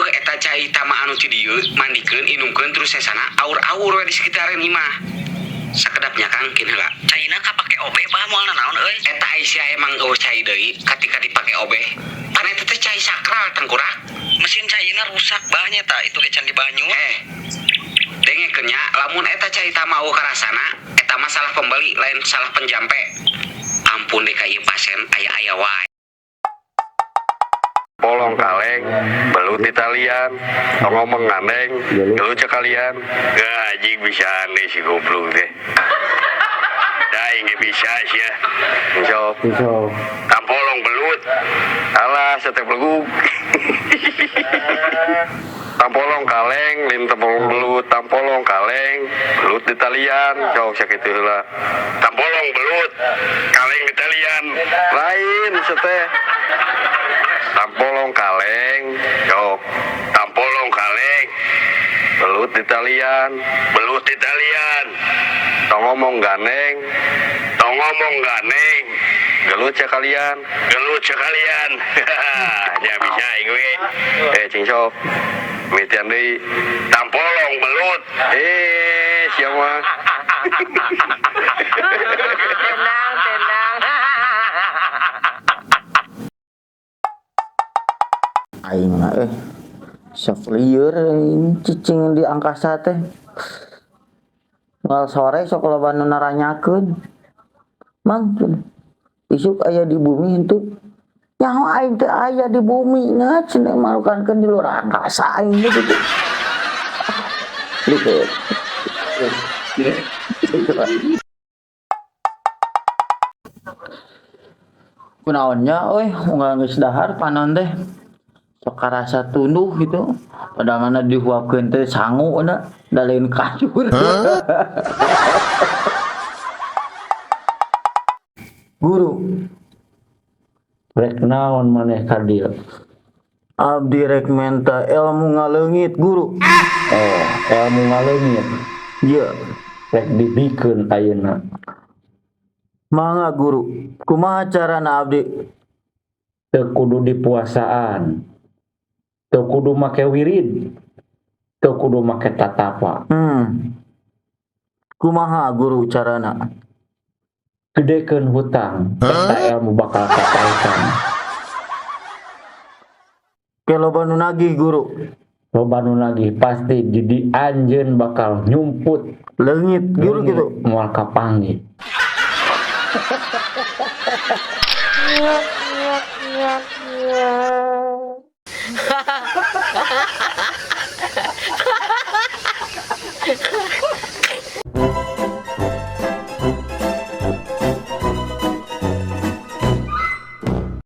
eta cai tama anu ti dieu mandikeun inumkeun terus sesana aur-aur we di sekitaran imah. Sakedapnya kan kieu heula. Caina kapake obe bae moal naon euy? Eta Aisyah emang cai deui ketika dipake obeh. Pan eta teh cai sakral tangkurak. Mesin caina rusak banyak ta itu ge can di banyu. Dengekeun nya lamun eta cai tama karasana eta mah salah pembeli lain salah penjampe. Ampun deh ka ieu pasien aya-aya wae. Polong kaleng, belut Italian, ngomong ngandeng, gelut sekalian, gajing bisa aneh si goblok deh. Dah ini bisa sih ya, so, tampolong belut, alah sate beleguk. Tampolong kaleng, lin tampolong belut, tampolong kaleng, belut Italian, cok sakitu heula. Tampolong belut, kaleng Italian, lain sate. Tampolong kaleng, cok, tampolong kaleng, belut Italian, tong ngomong ganeng, gelut sekalian, ya bisa ingwe, cingsok, mitian deui, tampolong belut, siapa? Tenang. Aing mah sok lieur cicing di angkasa teh. Ngal sore sok loba nu naranyakeun. Mang isuk aya di bumi henteu. Nyaho aing teh aya di bumi na cenah marukankeun di luar angkasa aing teh gitu. Lihat. Kunaonnya unggal geus dahar panon teh. Sok karasa tunduh gitu padahal mana dihuapkeun teh sangu na da lain kacur. Guru rek naon maneh ka dieu? Abdi rek menta ilmu ngaleungit guru. Ilmu ngaleungit Ieu rek dibikeun ayeuna. Mangga guru, kumaha carana abdi? Teu kudu dipuasaan, teu kudu make wirid, teu kudu make tatapa. Kumaha guru carana? Gedekeun hutang, eta ilmu bakal kapaikan. Ke loba nu nagih guru. Loba nu lagi pasti jadi anjeun bakal nyumput Leungit guru gitu. Moal kapanggih. Ha